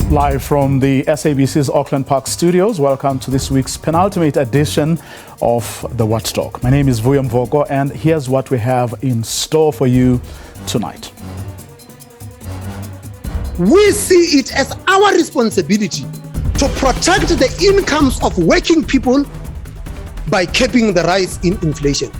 Live from the SABC's Auckland Park studios, welcome to this week's penultimate edition of The Watchdog. My name is Vuyo Mvoko, and here's what we have in store for you tonight. We see it as our responsibility to protect the incomes of working people by capping the rise in inflation.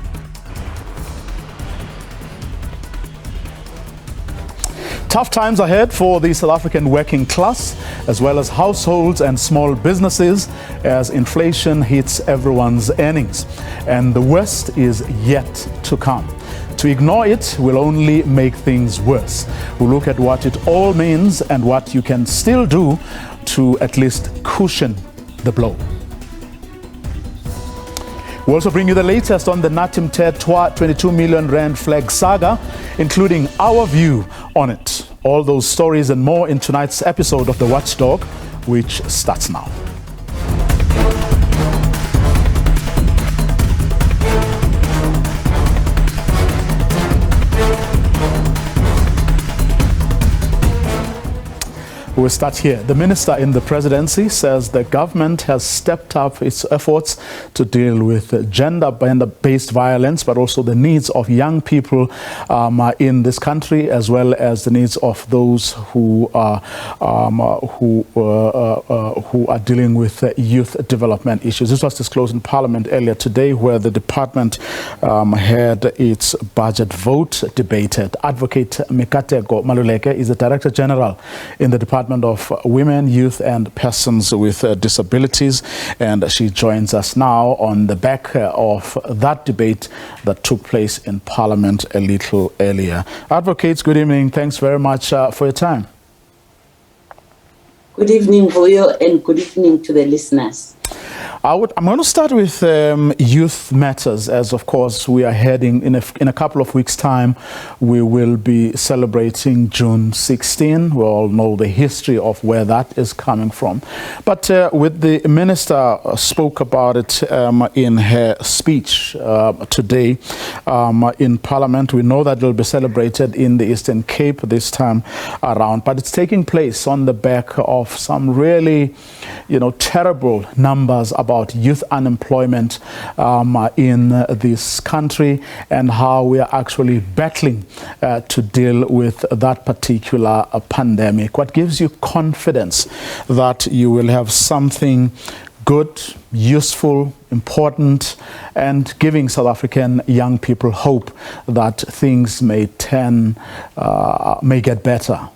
Tough times ahead for the South African working class, as well as households and small businesses, as inflation hits everyone's earnings. And the worst is yet to come. To ignore it will only make things worse. We'll look at what it all means and what you can still do to at least cushion the blow. We'll also bring you the latest on the Natim Tetwa 22 million rand flag saga, including our view on it. All those stories and more in tonight's episode of The Watchdog, which starts now. We'll start here. The minister in the presidency says the government has stepped up its efforts to deal with gender-based violence, but also the needs of young people in this country, as well as the needs of those who are dealing with youth development issues. This was disclosed in Parliament earlier today, where the department had its budget vote debated. Advocate Mikateko Maluleke is the Director General in the Department of Women, Youth and Persons with Disabilities, and she joins us now on the back of that debate that took place in Parliament a little earlier. Advocates, good evening. Thanks very much for your time. Good evening, Vuyo, and good evening to the listeners. I'm going to start with youth matters, as of course we are heading in a couple of weeks' time. We will be celebrating June 16. We all know the history of where that is coming from. But with the minister spoke about it in her speech today in Parliament. We know that it will be celebrated in the Eastern Cape this time around, but it's taking place on the back of some really, terrible numbers about youth unemployment in this country, and how we are actually battling to deal with that particular pandemic. What gives you confidence that you will have something good, useful, important, and giving South African young people hope that things may get better?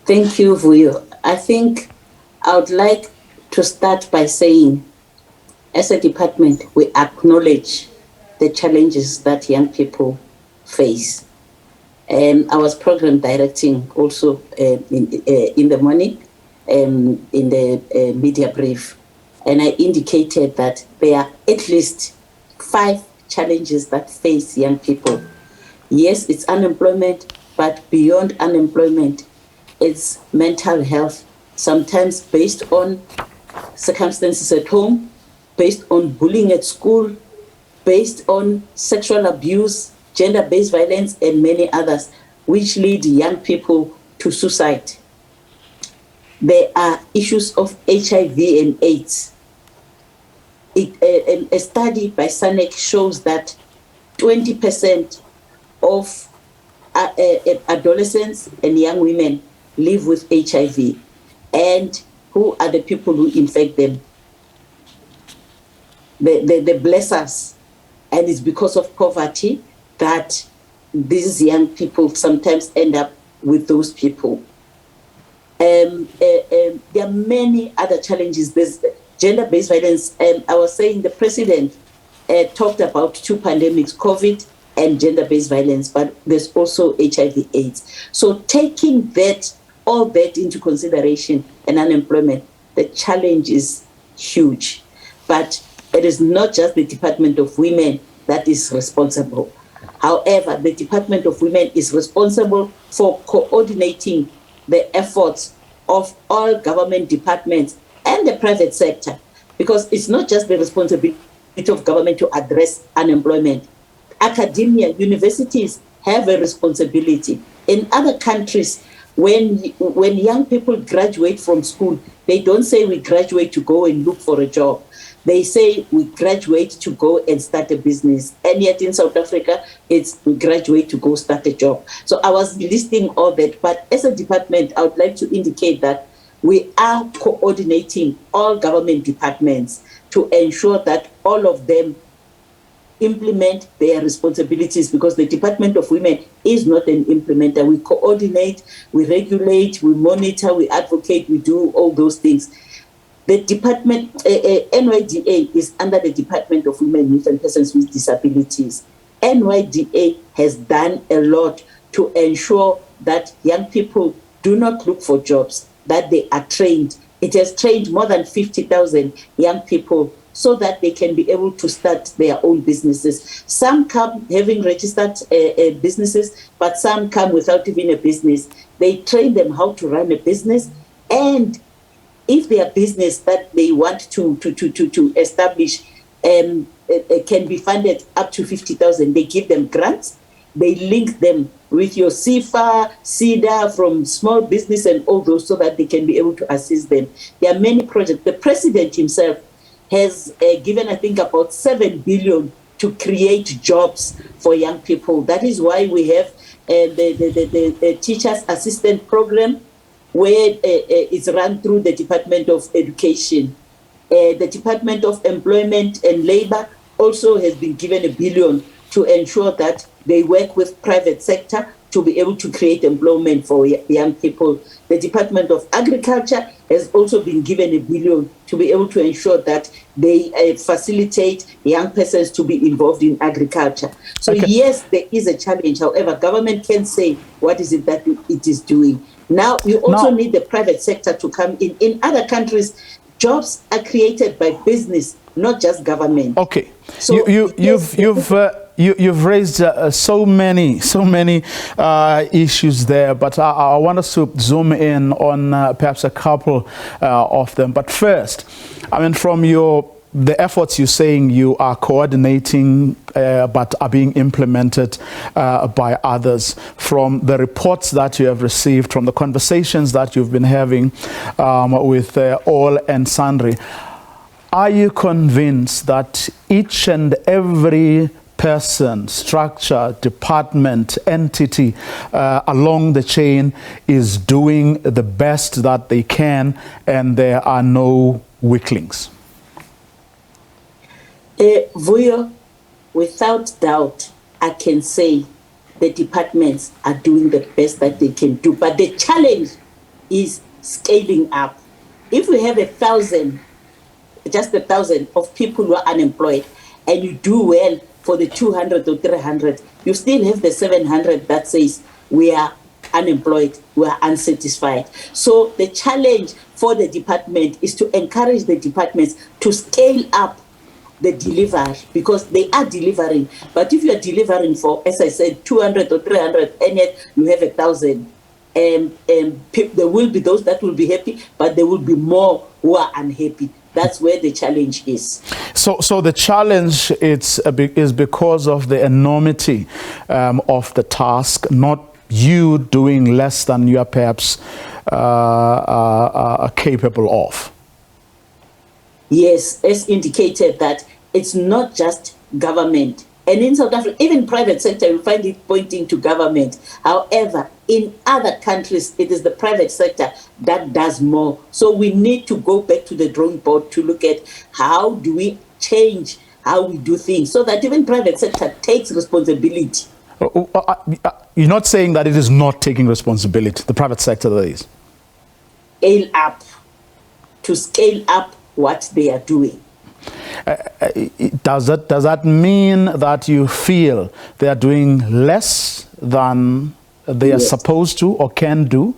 Thank you, Vuyo. I think I would like to start by saying, as a department, we acknowledge the challenges that young people face. I was program directing also in the morning in the media brief, and I indicated that there are at least 5 challenges that face young people. Yes, it's unemployment, but beyond unemployment, it's mental health, sometimes based on circumstances at home, based on bullying at school, based on sexual abuse, gender-based violence, and many others, which lead young people to suicide. There are issues of HIV and AIDS. A study by SANEC shows that 20% of adolescents and young women live with HIV. And who are the people who infect them? The blessers. And it's because of poverty that these young people sometimes end up with those people. There are many other challenges. There's gender-based violence. I was saying the president talked about 2 pandemics, COVID and gender-based violence, but there's also HIV/AIDS. So taking all that into consideration and unemployment, the challenge is huge. But it is not just the Department of Women that is responsible. However, the Department of Women is responsible for coordinating the efforts of all government departments and the private sector, because it's not just the responsibility of government to address unemployment. Academia, universities have a responsibility. In other countries, when young people graduate from school, they don't say we graduate to go and look for a job. They say we graduate to go and start a business. And yet in South Africa, it's we graduate to go start a job. So I was listing all that. But as a department, I would like to indicate that we are coordinating all government departments to ensure that all of them implement their responsibilities, because the Department of Women is not an implementer. We coordinate, we regulate, we monitor, we advocate, we do all those things. The department, NYDA, is under the Department of Women, Youth and Persons with Disabilities. NYDA has done a lot to ensure that young people do not look for jobs, that they are trained. It has trained more than 50,000 young people so that they can be able to start their own businesses. Some come having registered businesses, but some come without even a business. They train them how to run a business, and if their business that they want to establish can be funded up to 50,000, they give them grants. They link them with your CFA, CEDA from small business and all those, so that they can be able to assist them. There are many projects. The president himself has given, I think, about 7 billion to create jobs for young people. That is why we have the Teachers Assistant Program, where it's run through the Department of Education. The Department of Employment and Labor also has been given 1 billion to ensure that they work with private sector to be able to create employment for young people. The Department of Agriculture has also been given 1 billion to be able to ensure that they facilitate young persons to be involved in agriculture. So okay. Yes, there is a challenge. However, government can say what is it that it is doing. Now, you also need the private sector to come in. In other countries, jobs are created by business, not just government. Okay, so you've raised so many issues there, but I want us to zoom in on perhaps a couple of them. But first, I mean, from the efforts you're saying you are coordinating but are being implemented by others, from the reports that you have received, from the conversations that you've been having with all and sundry, are you convinced that each and every person, structure, department, entity along the chain is doing the best that they can and there are no weaklings? Vuyo, without doubt, I can say the departments are doing the best that they can do. But the challenge is scaling up. If we have 1,000, just 1,000 of people who are unemployed, and you do well for the 200 or 300, you still have the 700 that says we are unemployed, we are unsatisfied. So the challenge for the department is to encourage the departments to scale up the delivery, because they are delivering. But if you are delivering for, as I said, 200 or 300, and yet you have 1,000, there will be those that will be happy, but there will be more who are unhappy. That's where the challenge is. So the challenge is because of the enormity of the task, not you doing less than you are perhaps capable of. Yes, as indicated, that it's not just government. And in South Africa, even private sector, you find it pointing to government. However, in other countries, it is the private sector that does more. So we need to go back to the drawing board to look at how do we change how we do things so that even private sector takes responsibility. You're not saying that it is not taking responsibility, the private sector that is? Scale up what they are doing. Does that mean that you feel they are doing less than they are supposed to or can do?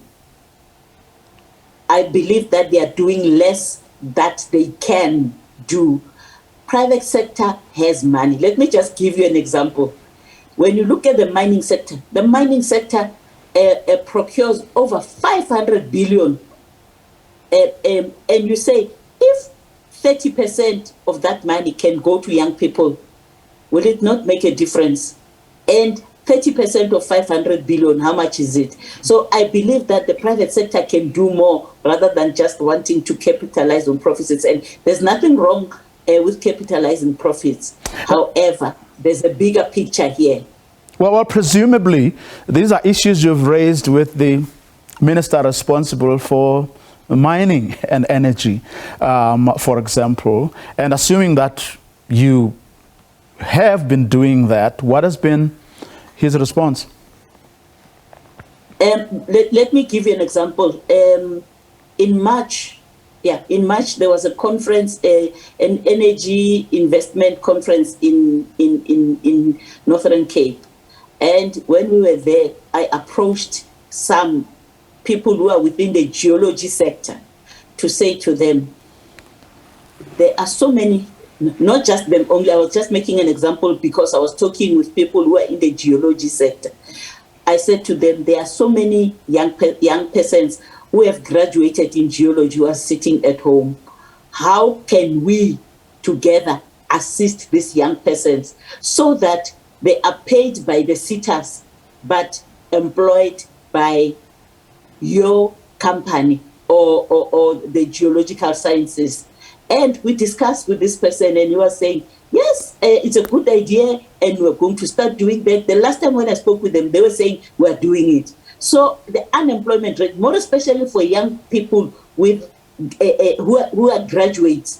I believe that they are doing less that they can do. Private sector has money. Let me just give you an example. When you look at the mining sector procures over 500 billion. And you say, if 30% of that money can go to young people, will it not make a difference? And 30% of 500 billion, how much is it? So I believe that the private sector can do more rather than just wanting to capitalize on profits. And there's nothing wrong with capitalizing profits. However, there's a bigger picture here. Well, presumably, these are issues you've raised with the minister responsible for mining and energy, for example. And assuming that you have been doing that, what has been his response? Let me give you an example. In March, there was a conference, an energy investment conference in Northern Cape. And when we were there, I approached some people who are within the geology sector to say to them, there are so many, not just them only, I was just making an example because I was talking with people who are in the geology sector. I said to them, there are so many young persons who have graduated in geology who are sitting at home. How can we together assist these young persons so that they are paid by the sitters but employed by your company or the geological sciences? And we discussed with this person and he was saying, yes, it's a good idea and we're going to start doing that. The last time when I spoke with them, they were saying we're doing it. So the unemployment rate, more especially for young people with who are graduates,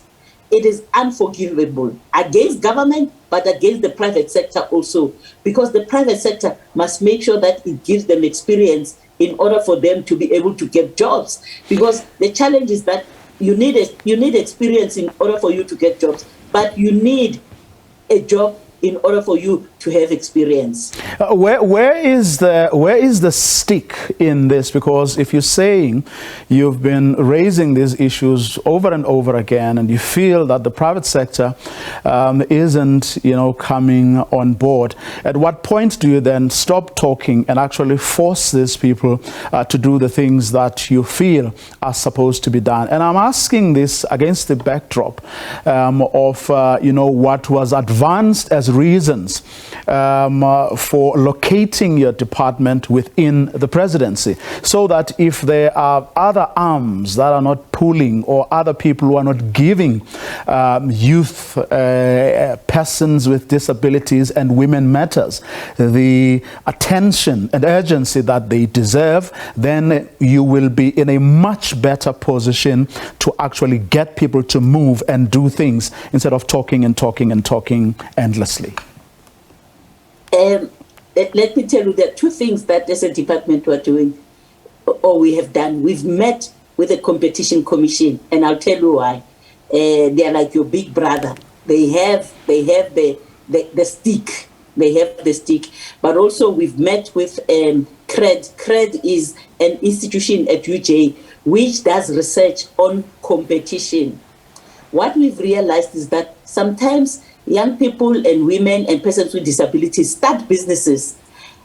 it is unforgivable against government, but against the private sector also, because the private sector must make sure that it gives them experience in order for them to be able to get jobs. Because the challenge is that you need experience in order for you to get jobs, but you need a job in order for you to have experience. Where is the stick in this? Because if you're saying you've been raising these issues over and over again, and you feel that the private sector isn't, coming on board, at what point do you then stop talking and actually force these people to do the things that you feel are supposed to be done? And I'm asking this against the backdrop of what was advanced as reasons for locating your department within the presidency, so that if there are other arms that are not pulling or other people who are not giving youth, persons with disabilities and women matters the attention and urgency that they deserve, then you will be in a much better position to actually get people to move and do things instead of talking and talking and talking endlessly. Let me tell you, there are two things that as a department we're doing, or we have done. We've met with the Competition Commission, and I'll tell you why. They are like your big brother. They have the stick. They have the stick. But also we've met with CRED. CRED is an institution at UJ which does research on competition. What we've realized is that sometimes young people and women and persons with disabilities start businesses.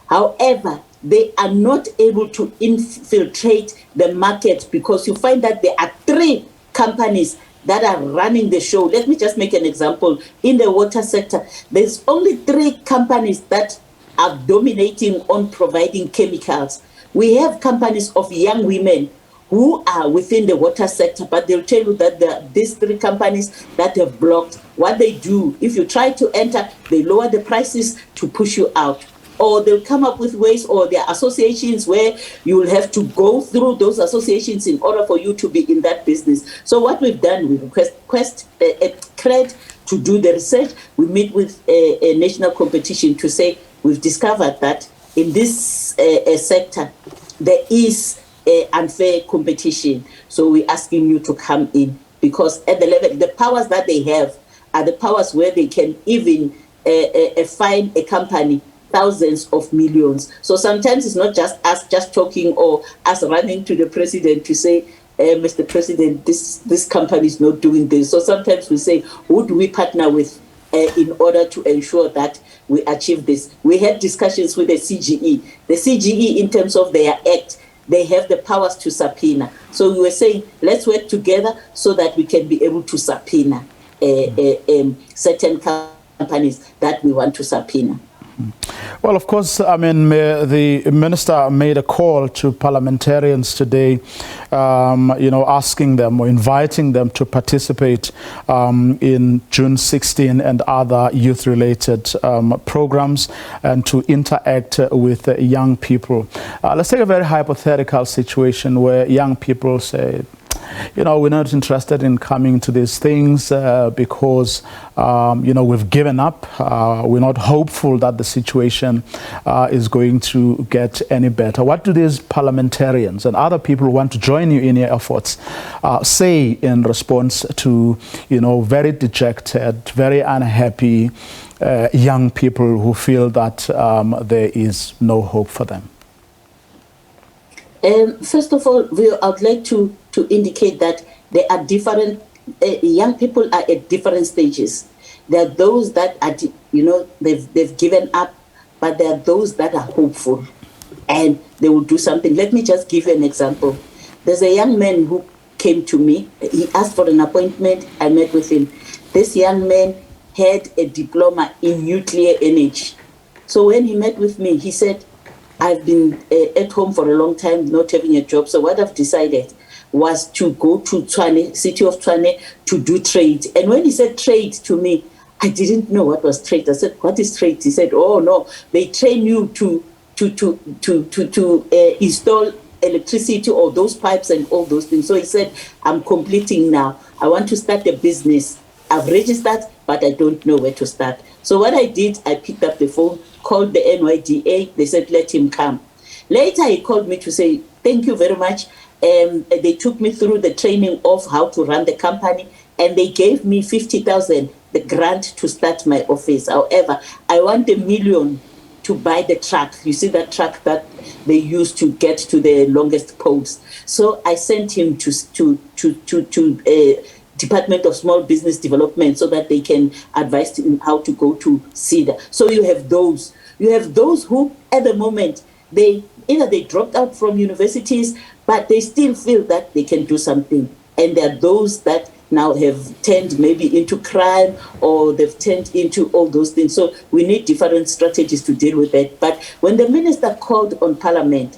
However, they are not able to infiltrate the market because you find that there are 3 companies that are running the show. Let me just make an example. In the water sector, there's only 3 companies that are dominating on providing chemicals. We have companies of young women who are within the water sector, but they'll tell you that these 3 companies that have blocked. What they do, if you try to enter, they lower the prices to push you out. Or they'll come up with ways, or there are associations where you will have to go through those associations in order for you to be in that business. So what we've done, we request CRED to do the research. We meet with a national competition to say, we've discovered that in this sector, there is unfair competition. So we're asking you to come in, because at the level, the powers that they have are the powers where they can even fine a company thousands of millions. So sometimes it's not just us just talking or us running to the president to say, Mr. President, this company is not doing this. So sometimes we say, who do we partner with in order to ensure that we achieve this? We had discussions with the CGE. The CGE, in terms of their act, they have the powers to subpoena. So we were saying, let's work together so that we can be able to subpoena certain companies that we want to subpoena. Well, of course, I mean, the minister made a call to parliamentarians today, asking them or inviting them to participate in June 16 and other youth-related programs and to interact with young people. Let's take a very hypothetical situation where young people say, we're not interested in coming to these things because, we've given up. We're not hopeful that the situation is going to get any better. What do these parliamentarians and other people who want to join you in your efforts say in response to, very dejected, very unhappy young people who feel that there is no hope for them? First of all, I would like to indicate that there are different, young people are at different stages. There are those that are, they've given up, but there are those that are hopeful and they will do something. Let me just give you an example. There's a young man who came to me. He asked for an appointment. I met with him. This young man had a diploma in nuclear energy. So when he met with me, he said, I've been at home for a long time, not having a job. So what I've decided was to go to Tshwane, city of Tshwane, to do trade. And when he said trade to me, I didn't know what was trade. I said, what is trade? He said, oh no, they train you to install electricity or those pipes and all those things. So he said, I'm completing now. I want to start a business. I've registered, but I don't know where to start. So what I did, I picked up the phone, called the NYDA. They said, let him come. Later, he called me to say, thank you very much. They took me through the training of how to run the company, and they gave me 50,000, the grant to start my office. However, I want $1 million to buy the truck. You see that truck that they use to get to the longest poles. So I sent him to Department of Small Business Development so that they can advise him how to go to CEDA. So you have those. You have those who, at the moment, they dropped out from universities, but they still feel that they can do something. And there are those that now have turned maybe into crime or they've turned into all those things. So we need different strategies to deal with that. But when the minister called on Parliament,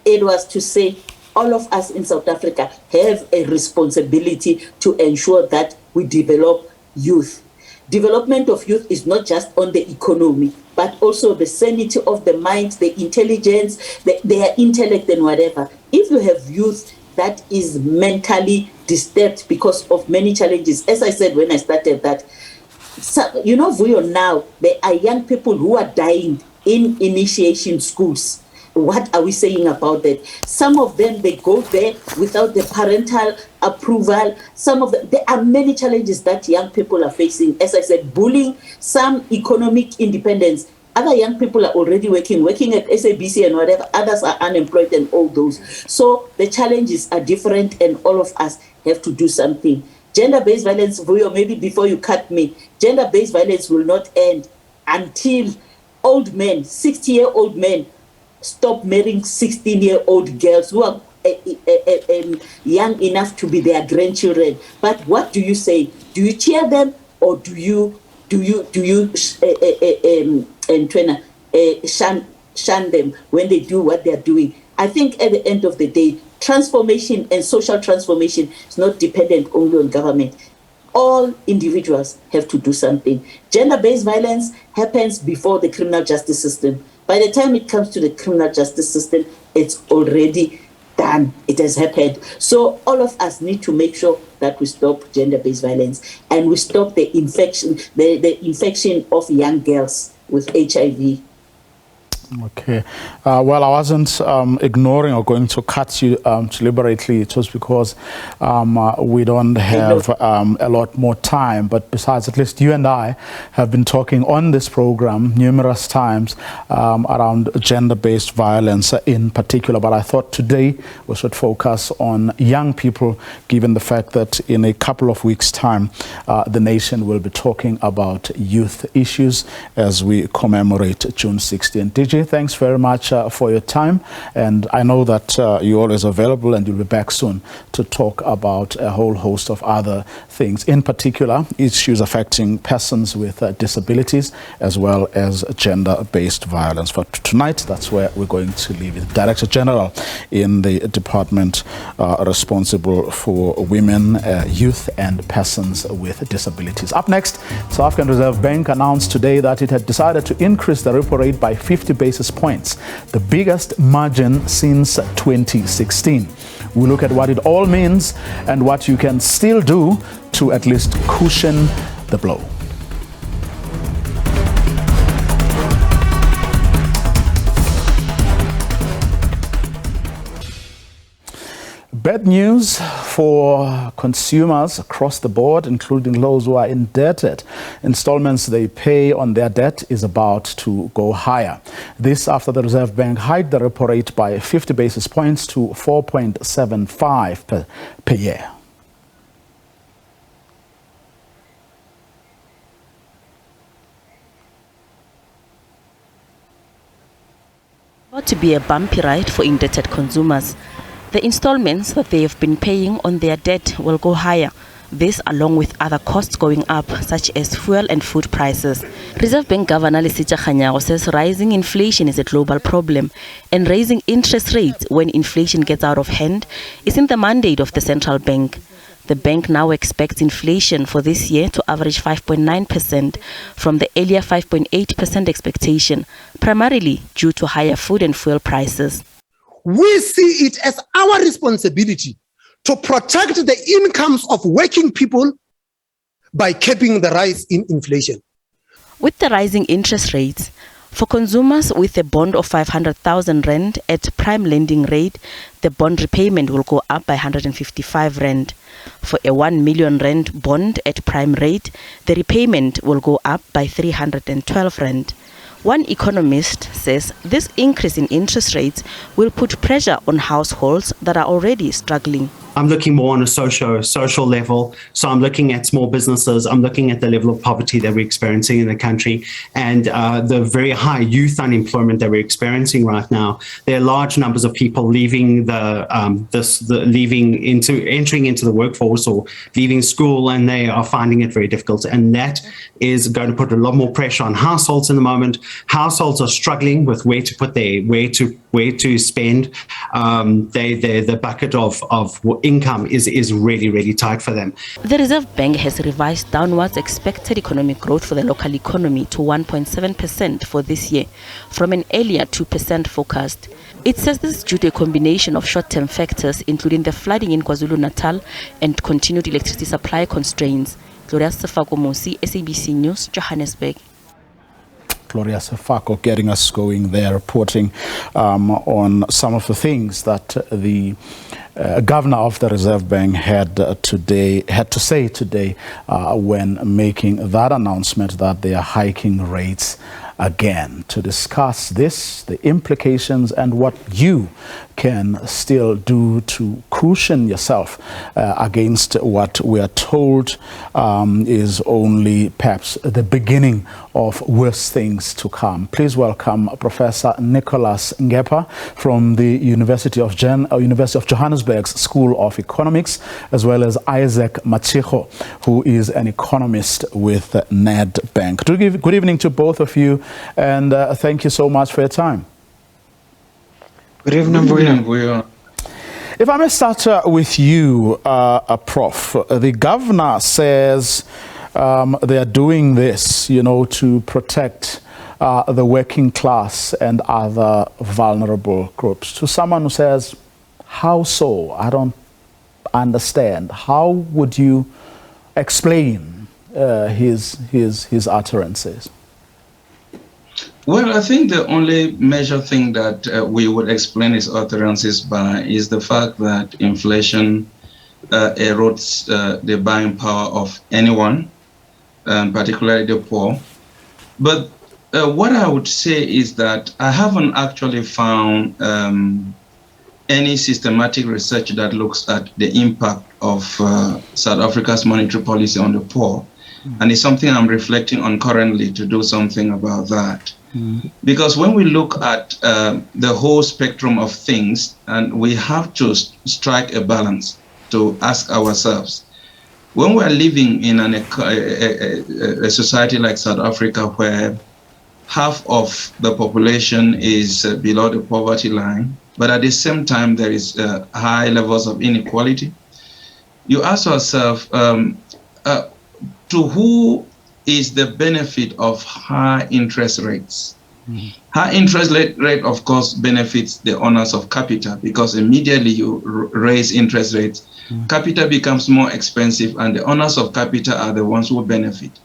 it was to say, all of us in South Africa have a responsibility to ensure that we develop youth. Development of youth is not just on the economy, but also the sanity of the mind, the intelligence, their intellect and whatever. If you have youth that is mentally disturbed because of many challenges, as I said when I started that, Vuyo, now there are young people who are dying in initiation schools. What are we saying about that? Some of them, they go there without the parental approval. Some of them, there are many challenges that young people are facing. As I said, bullying, some economic independence. Other young people are already working at SABC and whatever. Others are unemployed and all those. So the challenges are different and all of us have to do something. Gender-based violence, Vuyo, maybe before you cut me, gender-based violence will not end until old men, 60-year-old men, stop marrying 16-year-old girls who are young enough to be their grandchildren. But what do you say? Do you cheer them or do you shun them when they do what they are doing? I think at the end of the day, transformation and social transformation is not dependent only on government. All individuals have to do something. Gender-based violence happens before the criminal justice system. By the time it comes to the criminal justice system, it's already done. It has happened. So all of us need to make sure that we stop gender-based violence and we stop the infection of young girls with HIV. Okay. Well, I wasn't ignoring or going to cut you deliberately. It was because we don't have a lot more time. But besides, at least you and I have been talking on this program numerous times around gender-based violence in particular. But I thought today we should focus on young people, given the fact that in a couple of weeks' time, the nation will be talking about youth issues as we commemorate June 16. DJ, thanks very much for your time, and I know that you're always available and you'll be back soon to talk about a whole host of other things, in particular issues affecting persons with disabilities as well as gender-based violence. For tonight, that's where we're going to leave it. Director General in the department responsible for women, youth and persons with disabilities. Up next, South African Reserve Bank announced today that it had decided to increase the repo rate by 50 basis points, the biggest margin since 2016. We look at what it all means and what you can still do to at least cushion the blow. Bad news for consumers across the board, including those who are indebted. Installments they pay on their debt is about to go higher. This after the Reserve Bank hiked the repo rate by 50 basis points to 4.75 per year. About to be a bumpy ride for indebted consumers. The installments that they have been paying on their debt will go higher. This along with other costs going up, such as fuel and food prices. Reserve Bank Governor Lesitja Kganyago says rising inflation is a global problem, and raising interest rates when inflation gets out of hand isn't the mandate of the central bank. The bank now expects inflation for this year to average 5.9% from the earlier 5.8% expectation, primarily due to higher food and fuel prices. We see it as our responsibility to protect the incomes of working people by capping the rise in inflation. With the rising interest rates, for consumers with a bond of 500,000 rand at prime lending rate, the bond repayment will go up by 155 rand. For a 1 million rand bond at prime rate, the repayment will go up by 312 rand. One economist says this increase in interest rates will put pressure on households that are already struggling. I'm looking more on a social level. So I'm looking at small businesses. I'm looking at the level of poverty that we're experiencing in the country and the very high youth unemployment that we're experiencing right now. There are large numbers of people leaving entering into the workforce or leaving school, and they are finding it very difficult. And that is going to put a lot more pressure on households in the moment. Households are struggling with where to put where to spend. The bucket of income is really tight for them. The Reserve Bank has revised downwards expected economic growth for the local economy to 1.7% for this year, from an earlier 2% forecast. It says this is due to a combination of short-term factors, including the flooding in KwaZulu-Natal and continued electricity supply constraints. Gloria Sefako-Mosi, SABC News, Johannesburg. Gloria Sefako getting us going there, reporting on some of the things that the governor of the Reserve Bank had to say today when making that announcement that they are hiking rates again. To discuss this, the implications, and what you can still do to cushion yourself against what we are told is only perhaps the beginning of worse things to come. Please welcome Professor Nicholas Ngepa from the University of Johannesburg's School of Economics, as well as Isaac Machiho, who is an economist with Nedbank. Good evening to both of you, and thank you so much for your time. Good evening, Mbuya. If I may start with you, Prof. The governor says they are doing this, to protect the working class and other vulnerable groups. To someone who says, how so? I don't understand. How would you explain his utterances? Well, I think the only major thing that we would explain its utterances by is the fact that inflation erodes the buying power of anyone, particularly the poor. But what I would say is that I haven't actually found any systematic research that looks at the impact of South Africa's monetary policy on the poor. And it's something I'm reflecting on currently to do something about that. Because when we look at the whole spectrum of things, and we have to strike a balance to ask ourselves, when we're living in a society like South Africa, where half of the population is below the poverty line, but at the same time there is high levels of inequality, you ask yourself, to who is the benefit of high interest rates? High interest rate, of course, benefits the owners of capital, because immediately you raise interest rates, capital becomes more expensive, and the owners of capital are the ones who benefit.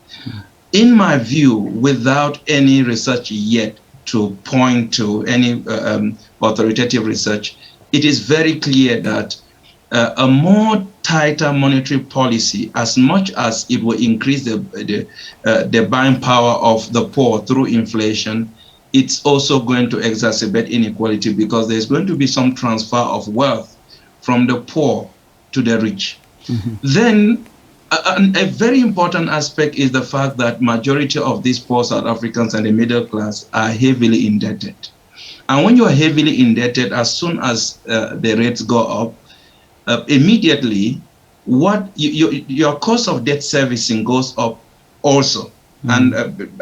In my view, without any research yet to point to any authoritative research, it is very clear that a more tighter monetary policy, as much as it will increase the buying power of the poor through inflation, it's also going to exacerbate inequality, because there's going to be some transfer of wealth from the poor to the rich. Then a very important aspect is the fact that majority of these poor South Africans and the middle class are heavily indebted. And when you are heavily indebted, as soon as the rates go up, immediately your cost of debt servicing goes up also. And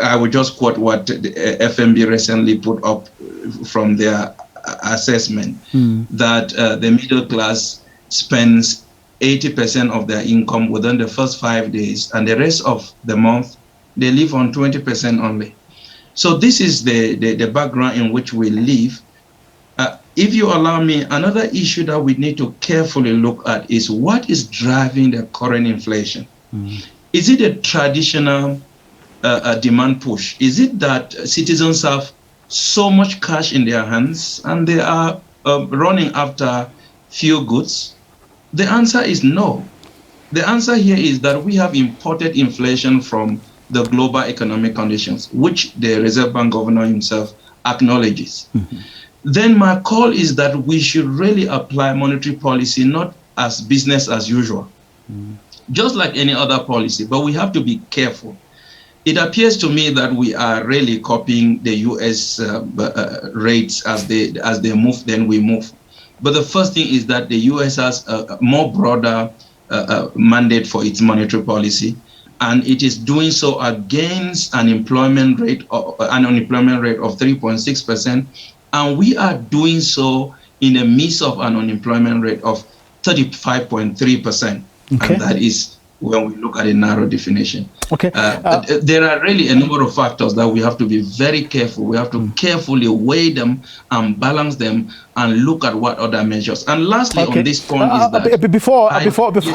I will just quote what the FNB recently put up from their assessment, that the middle class spends 80% of their income within the first 5 days, and the rest of the month, they live on 20% only. So this is the background in which we live. If you allow me, another issue that we need to carefully look at is what is driving the current inflation. Is it a traditional demand push? Is it that citizens have so much cash in their hands and they are running after few goods? The answer is no. The answer here is that we have imported inflation from the global economic conditions, which the Reserve Bank governor himself acknowledges. Then my call is that we should really apply monetary policy not as business as usual, just like any other policy, but we have to be careful. It appears to me that we are really copying the US rates as they move, then we move. But the first thing is that the US has a more broader mandate for its monetary policy, and it is doing so against an unemployment rate of 3.6%, and we are doing so in the midst of an unemployment rate of 35.3%, and that is when we look at a narrow definition. There are really a number of factors that we have to be very careful. We have to carefully weigh them and balance them and look at what other measures. And lastly, on this point is that... Before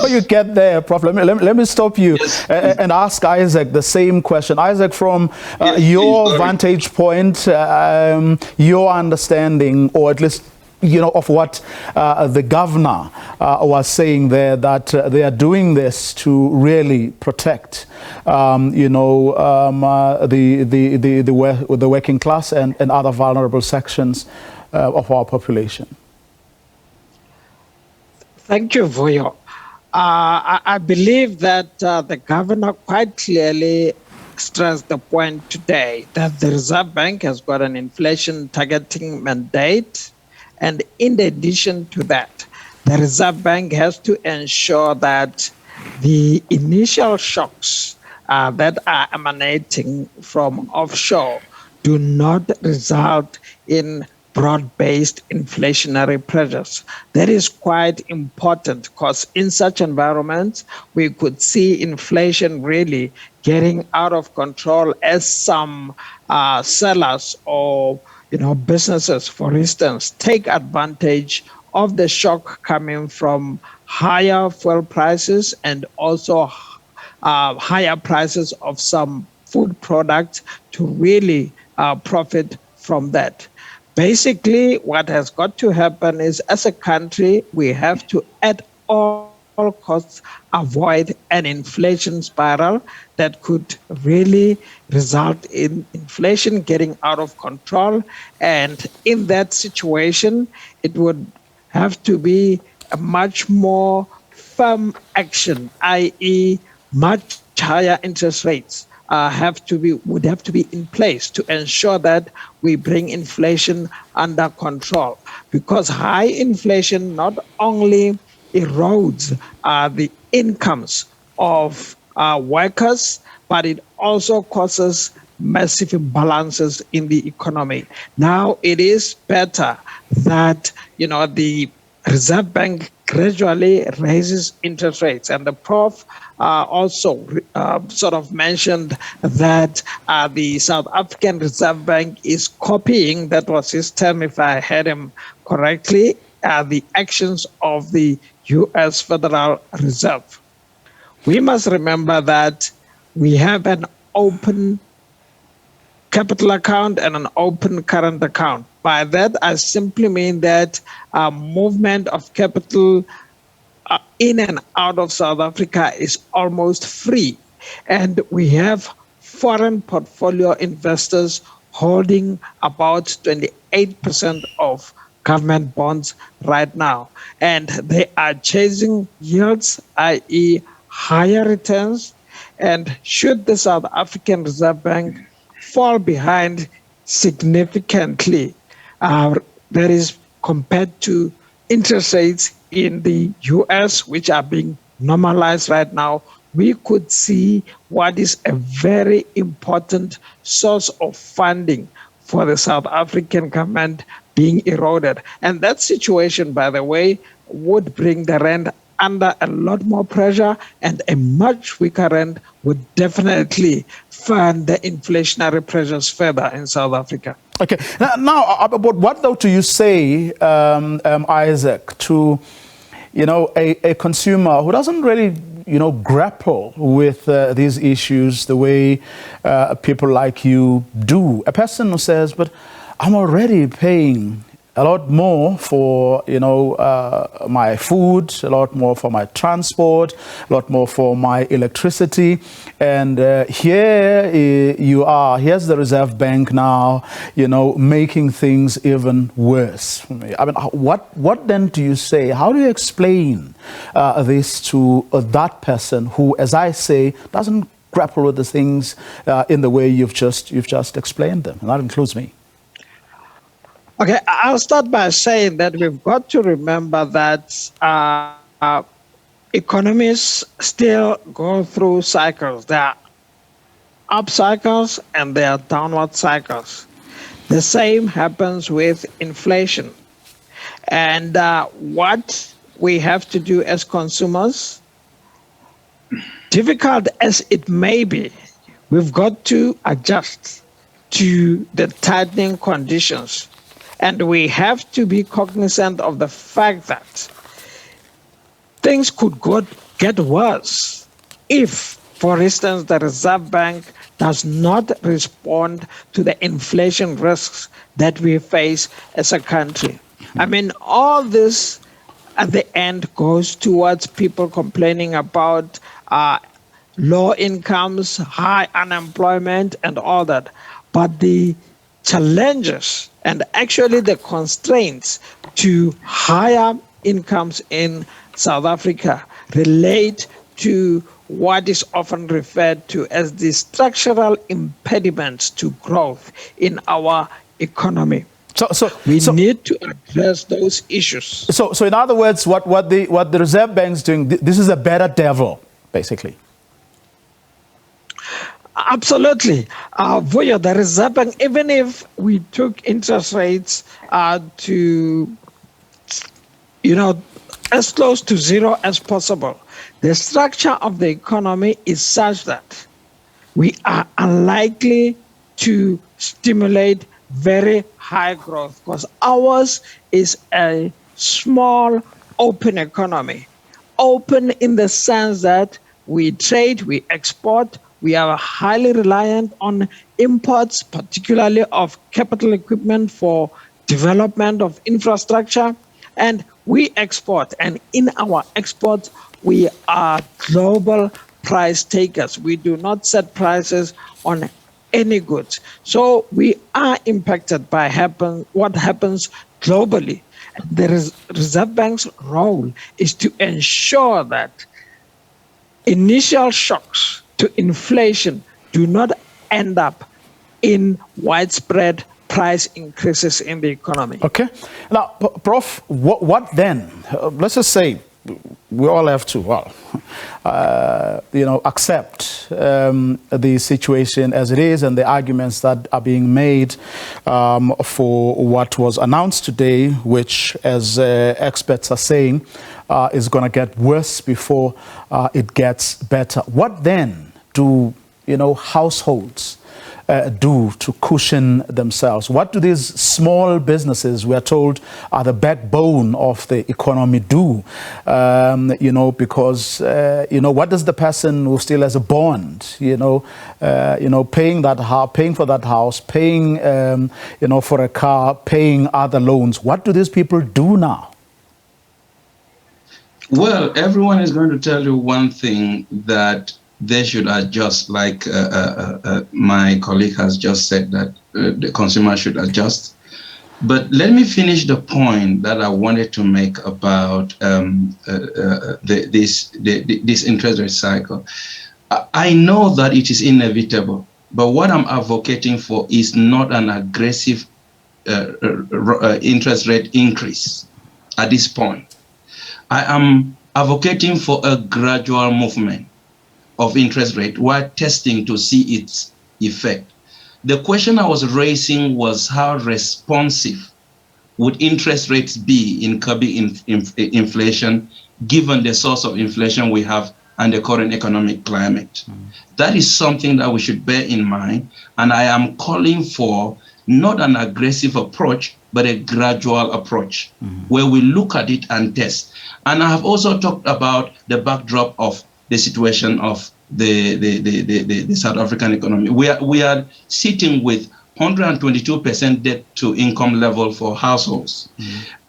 you get there, Prof, let me stop you and ask Isaac the same question. Isaac, from your vantage point, your understanding, or at least of what the governor was saying there, that they are doing this to really protect, the working class and other vulnerable sections of our population. Thank you, Vuyo. I believe that the governor quite clearly stressed the point today that the Reserve Bank has got an inflation targeting mandate. And in addition to that, the Reserve Bank has to ensure that the initial shocks that are emanating from offshore do not result in broad-based inflationary pressures. That is quite important, because in such environments, we could see inflation really getting out of control as some sellers or businesses, for instance, take advantage of the shock coming from higher fuel prices and also higher prices of some food products to really profit from that. Basically, what has got to happen is, as a country, we have to, at all costs, avoid an inflation spiral that could really result in inflation getting out of control. And in that situation, it would have to be a much more firm action, i.e., much higher interest rates would have to be in place to ensure that we bring inflation under control. Because high inflation not only erodes the incomes of workers, but it also causes massive imbalances in the economy. Now, it is better that the Reserve Bank gradually raises interest rates, and the prof also sort of mentioned that the South African Reserve Bank is copying, that was his term if I heard him correctly, the actions of the US Federal Reserve. We must remember that we have an open capital account and an open current account. By that, I simply mean that movement of capital in and out of South Africa is almost free. And we have foreign portfolio investors holding about 28% of government bonds right now. And they are chasing yields, i.e. higher returns. And should the South African Reserve Bank fall behind significantly, that is compared to interest rates in the US, which are being normalized right now, we could see what is a very important source of funding for the South African government being eroded. And that situation, by the way, would bring the rand under a lot more pressure, and a much weaker rand would definitely fund the inflationary pressures further in South Africa. Okay. Now, but what though do you say, Isaac, to a consumer who doesn't really grapple with these issues the way people like you do? A person who says, "But I'm already paying a lot more for my food, a lot more for my transport, a lot more for my electricity, and here's the Reserve Bank now, making things even worse." I mean, what then do you say? How do you explain this to that person who, as I say, doesn't grapple with the things in the way you've just explained them? And that includes me. Okay, I'll start by saying that we've got to remember that economies still go through cycles. There are up cycles and there are downward cycles. The same happens with inflation. And what we have to do as consumers, difficult as it may be, we've got to adjust to the tightening conditions. And we have to be cognizant of the fact that things could get worse if, for instance, the Reserve Bank does not respond to the inflation risks that we face as a country. I mean, all this at the end goes towards people complaining about low incomes, high unemployment, and all that. But the challenges and actually the constraints to higher incomes in South Africa relate to what is often referred to as the structural impediments to growth in our economy. So we need to address those issues. So in other words, what the Reserve Bank is doing, this is a better devil, basically. Absolutely. Vuyo, the Reserve Bank, even if we took interest rates to, as close to zero as possible, the structure of the economy is such that we are unlikely to stimulate very high growth because ours is a small, open economy. Open in the sense that we trade, we export, We are highly reliant on imports, particularly of capital equipment for development of infrastructure, and we export. And in our exports, we are global price takers. We do not set prices on any goods. So we are impacted by what happens globally. The Reserve Bank's role is to ensure that initial shocks to inflation do not end up in widespread price increases in the economy. Okay. Now, Prof, what then? Let's just say we all have to, accept the situation as it is and the arguments that are being made for what was announced today, which, as experts are saying, is going to get worse before it gets better. What then do households do to cushion themselves? What do these small businesses, we are told, are the backbone of the economy do? Because what does the person who still has a bond, paying for that house, paying, for a car, paying other loans? What do these people do now? Well, everyone is going to tell you one thing, that they should adjust, like my colleague has just said, that the consumer should adjust. But let me finish the point that I wanted to make about this interest rate cycle. I know that it is inevitable, but what I'm advocating for is not an aggressive interest rate increase at this point. I am advocating for a gradual movement of interest rate while testing to see its effect. The question I was raising was, how responsive would interest rates be in curbing inflation, given the source of inflation we have and the current economic climate? That is something that we should bear in mind, and I am calling for not an aggressive approach, but a gradual approach where we look at it and test. And I have also talked about the backdrop of the situation of the South African economy. We are sitting with 122% debt to income level for households.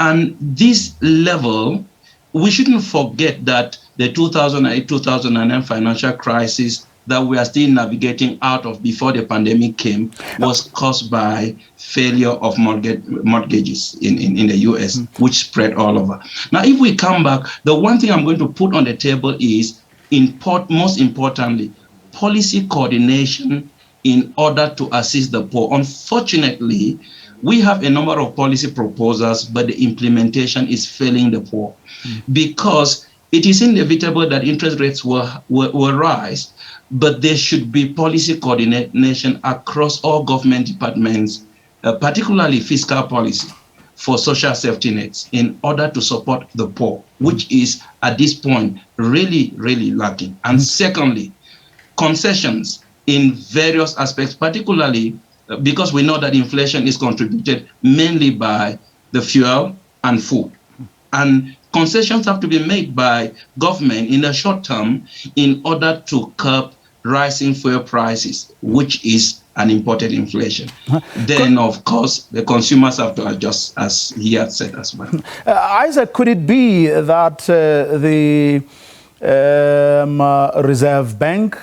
And this level, we shouldn't forget that the 2008-2009 financial crisis that we are still navigating out of before the pandemic came was caused by failure of mortgages in the US, which spread all over. Now, if we come back, the one thing I'm going to put on the table is, most importantly, policy coordination in order to assist the poor. Unfortunately, we have a number of policy proposals, but the implementation is failing the poor, because it is inevitable that interest rates will rise, but there should be policy coordination across all government departments, particularly fiscal policy, for social safety nets in order to support the poor, which is at this point really, really lacking. And secondly, concessions in various aspects, particularly because we know that inflation is contributed mainly by the fuel and food. And concessions have to be made by government in the short term in order to curb rising fuel prices, which is an imported inflation. Then, of course, the consumers have to adjust, as he had said as well. Isaac, could it be that the Reserve Bank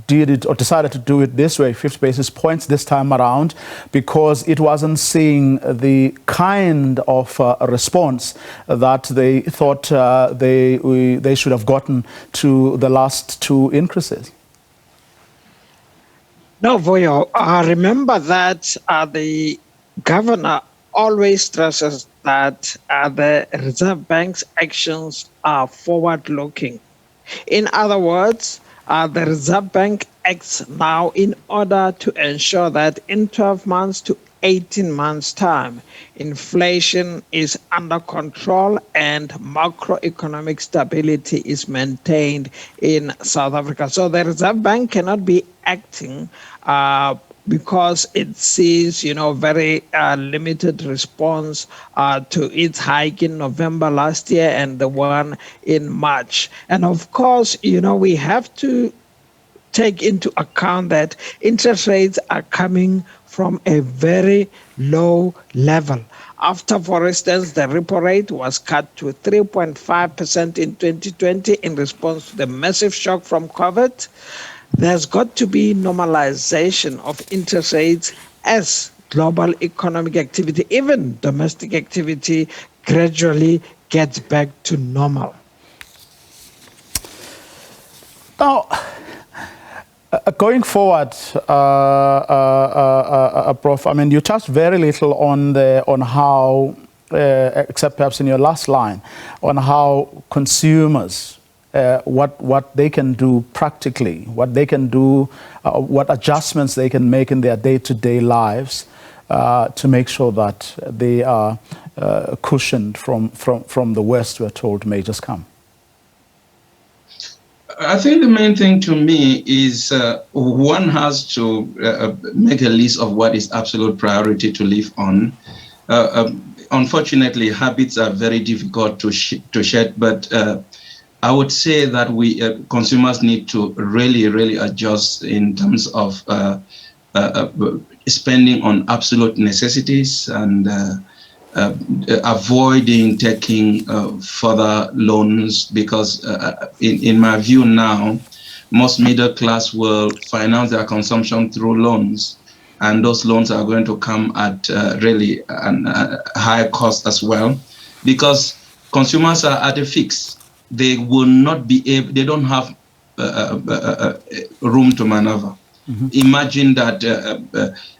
did it, or decided to do it this way, 50 basis points this time around, because it wasn't seeing the kind of response that they thought they should have gotten to the last two increases? No, Voyo, remember that the governor always stresses that the Reserve Bank's actions are forward-looking. In other words, the Reserve Bank acts now in order to ensure that in 12 months to 18 months' time, inflation is under control and macroeconomic stability is maintained in South Africa. So the Reserve Bank cannot be acting because it sees, very limited response to its hike in November last year and the one in March. And of course, we have to take into account that interest rates are coming from a very low level. After, for instance, the repo rate was cut to 3.5% in 2020 in response to the massive shock from COVID, there's got to be normalization of interest rates as global economic activity, even domestic activity, gradually gets back to normal. Now, going forward, Prof, I mean, you touched very little on how, except perhaps in your last line, on how consumers, what they can do practically, what they can do, what adjustments they can make in their day-to-day lives to make sure that they are cushioned from the worst we're told may just come. I think the main thing to me is one has to make a list of what is absolute priority to live on. Unfortunately, habits are very difficult to shed, but I would say that we consumers need to really adjust in terms of spending on absolute necessities and avoiding taking further loans, because in my view now, most middle class will finance their consumption through loans, and those loans are going to come at really a high cost as well, because consumers are at a fix. They will not be able, they don't have room to maneuver. Mm-hmm. Imagine that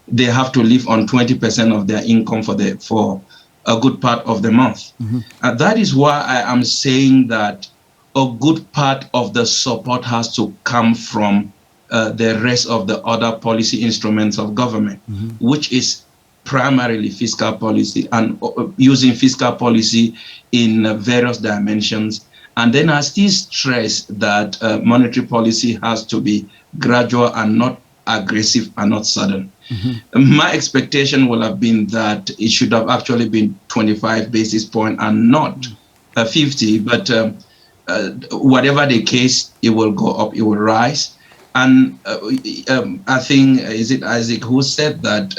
they have to live on 20% of their income for a good part of the month. Mm-hmm. That is why I am saying that a good part of the support has to come from the rest of the other policy instruments of government, mm-hmm. which is primarily fiscal policy, and using fiscal policy in various dimensions. And then I still stress that monetary policy has to be gradual and not aggressive and not sudden. Mm-hmm. My expectation would have been that it should have actually been 25 basis points and not 50, but whatever the case, it will go up, it will rise. And I think, is it Isaac who said that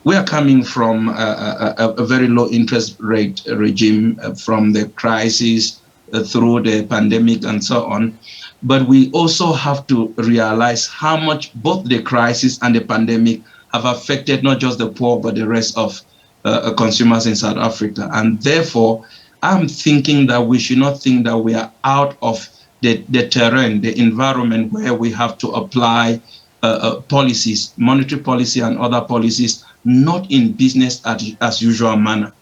we are coming from a very low interest rate regime from the crisis through the pandemic and so on. But we also have to realize how much both the crisis and the pandemic have affected not just the poor, but the rest of consumers in South Africa. And therefore, I'm thinking that we should not think that we are out of the terrain, the environment where we have to apply policies, monetary policy and other policies, not in business as usual manner,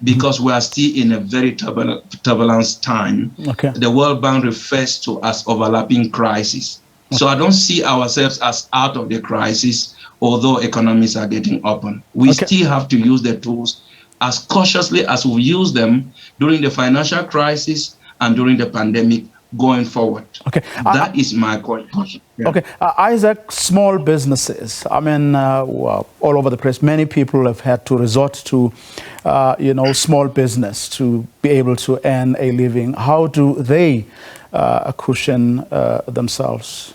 because we are still in a very turbulent time. Okay. The World Bank refers to as overlapping crisis. Okay. So I don't see ourselves as out of the crisis, although economies are getting open. We still have to use the tools as cautiously as we used them during the financial crisis and during the pandemic going forward. Okay. That is my question. Yeah. Okay. Isaac, small businesses, I mean, all over the place, many people have had to resort to, small business to be able to earn a living. How do they cushion themselves?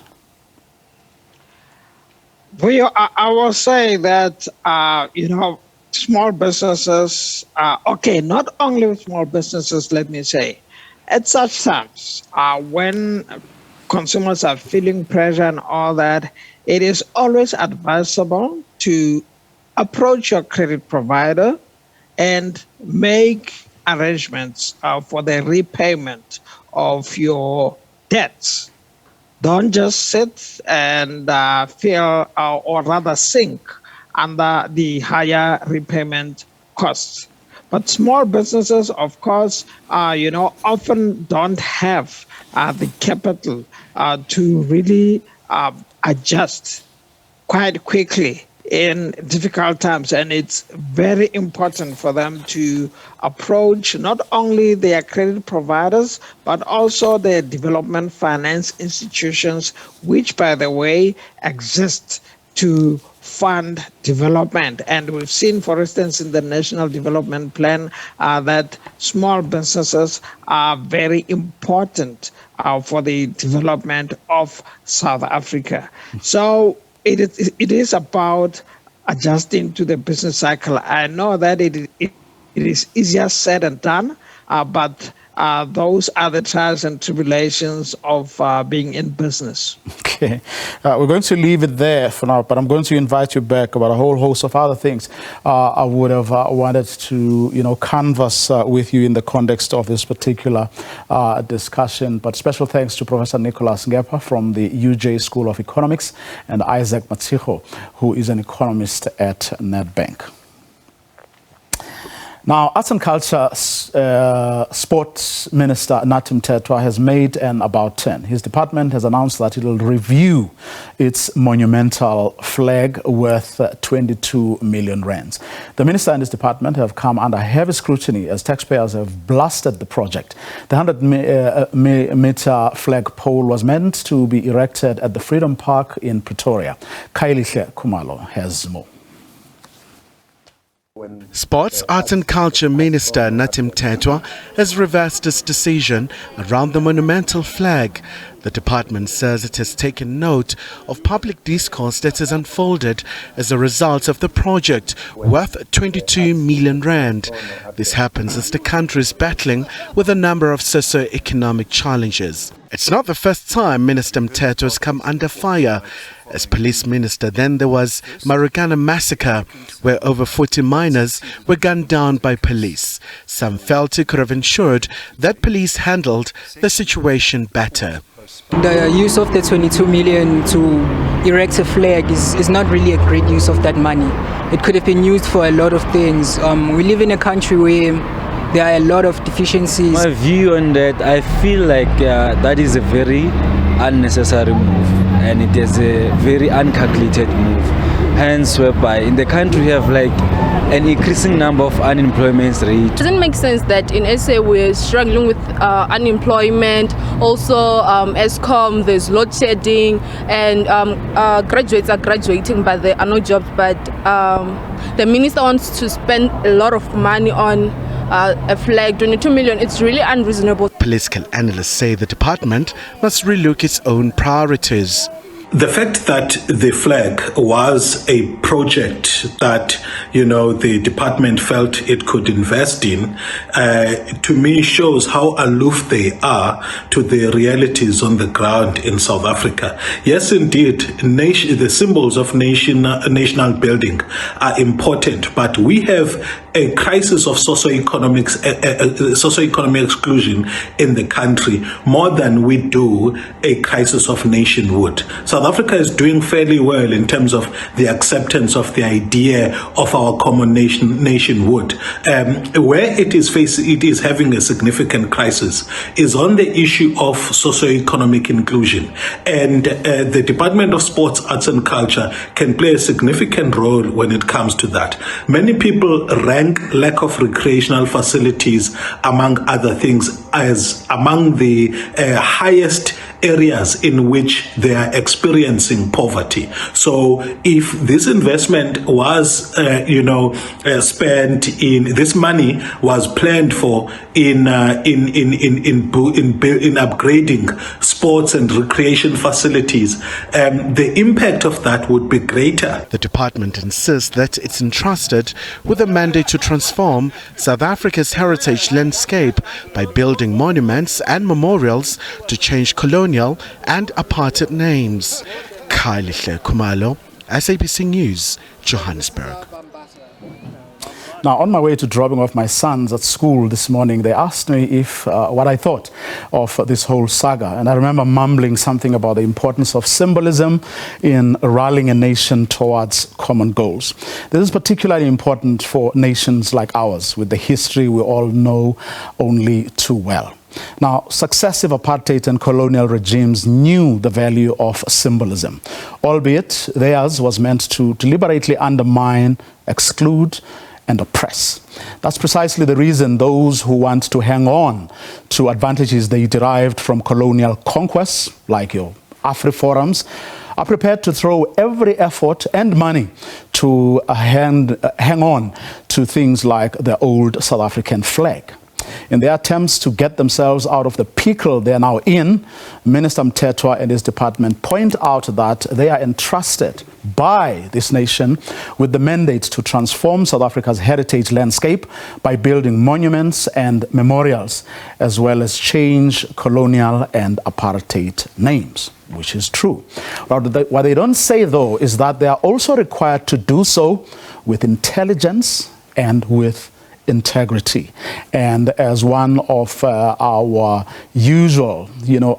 Well, I will say that, small businesses, not only with small businesses, let me say, at such times, when consumers are feeling pressure and all that, it is always advisable to approach your credit provider and make arrangements for the repayment of your debts. Don't just sit and feel, or rather sink under the higher repayment costs. But small businesses, of course, often don't have the capital to really adjust quite quickly in difficult times. And it's very important for them to approach not only their credit providers, but also their development finance institutions, which, by the way, exist to fund development. And we've seen, for instance, in the National Development Plan, that small businesses are very important for the development of South Africa. So it is about adjusting to the business cycle. I know that it is easier said than done, but those are the trials and tribulations of being in business. Okay. We're going to leave it there for now, but I'm going to invite you back about a whole host of other things I would have wanted to, canvass with you in the context of this particular discussion. But special thanks to Professor Nicholas Ngepa from the UJ School of Economics and Isaac Matsiho, who is an economist at Nedbank. Now, Arts and Culture Sports Minister Nathi Mthethwa has made an about turn. His department has announced that it will review its monumental flag worth 22 million rands. The minister and his department have come under heavy scrutiny as taxpayers have blasted the project. The 100-meter flagpole was meant to be erected at the Freedom Park in Pretoria. Kailihle Khumalo has more. Sports, Arts and Culture Minister Nathi Mthethwa has reversed his decision around the monumental flag. The department says it has taken note of public discourse that has unfolded as a result of the project worth 22 million rand. This happens as the country is battling with a number of socio-economic challenges. It's not the first time Minister Mthethwa has come under fire. As police minister, then there was Marikana massacre, where over 40 miners were gunned down by police. Some felt he could have ensured that police handled the situation better. The use of the 22 million to erect a flag is not really a great use of that money. It could have been used for a lot of things. We live in a country where there are a lot of deficiencies. My view on that, I feel like that is a very unnecessary move, and it is a very uncalculated move. Hence, whereby in the country we have like an increasing number of unemployment rate. It doesn't make sense that in SA we're struggling with unemployment. Also, Eskom, there's load shedding, and graduates are graduating, but there are no jobs. But the minister wants to spend a lot of money on a flag, 22 million. It's really unreasonable. Political analysts say the department must relook its own priorities. The fact that the flag was a project that, the department felt it could invest in, to me shows how aloof they are to the realities on the ground in South Africa. Yes, indeed, the symbols of national building are important, but we have a crisis of socioeconomic exclusion in the country more than we do a crisis of nationhood. South Africa is doing fairly well in terms of the acceptance of the idea of our common nationhood. Where it is having a significant crisis is on the issue of socioeconomic inclusion. And the Department of Sports, Arts and Culture can play a significant role when it comes to that. Many people rank lack of recreational facilities, among other things, as among the highest areas in which they are experiencing poverty. So if this investment was, spent in, this money was planned for in upgrading sports and recreation facilities, the impact of that would be greater. The department insists that it's entrusted with a mandate to transform South Africa's heritage landscape by building monuments and memorials to change colonial and apartheid names. Kailihle Khumalo, SABC News, Johannesburg. Now, on my way to dropping off my sons at school this morning, they asked me if what I thought of this whole saga. And I remember mumbling something about the importance of symbolism in rallying a nation towards common goals. This is particularly important for nations like ours, with the history we all know only too well. Now, successive apartheid and colonial regimes knew the value of symbolism, albeit theirs was meant to deliberately undermine, exclude, and oppress. That's precisely the reason those who want to hang on to advantages they derived from colonial conquests, like your AfriForums, are prepared to throw every effort and money to hang on to things like the old South African flag. In their attempts to get themselves out of the pickle they are now in, Minister Mthethwa and his department point out that they are entrusted by this nation with the mandate to transform South Africa's heritage landscape by building monuments and memorials, as well as change colonial and apartheid names, which is true. What they don't say, though, is that they are also required to do so with intelligence and with integrity. And as one of our usual,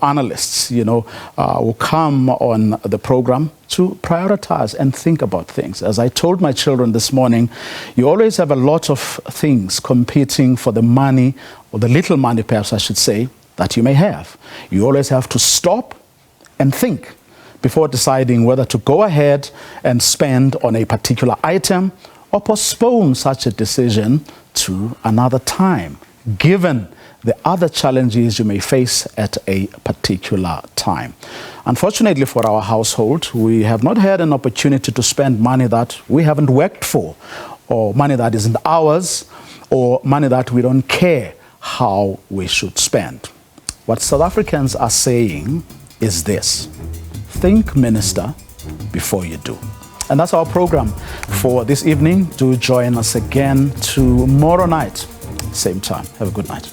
analysts, will come on the program to prioritize and think about things. As I told my children this morning, you always have a lot of things competing for the money, or the little money, perhaps I should say, that you may have. You always have to stop and think before deciding whether to go ahead and spend on a particular item or postpone such a decision to another time, given the other challenges you may face at a particular time. Unfortunately for our household, we have not had an opportunity to spend money that we haven't worked for, or money that isn't ours, or money that we don't care how we should spend. What South Africans are saying is this: think, Minister, before you do. And that's our program for this evening. Do join us again tomorrow night, same time. Have a good night.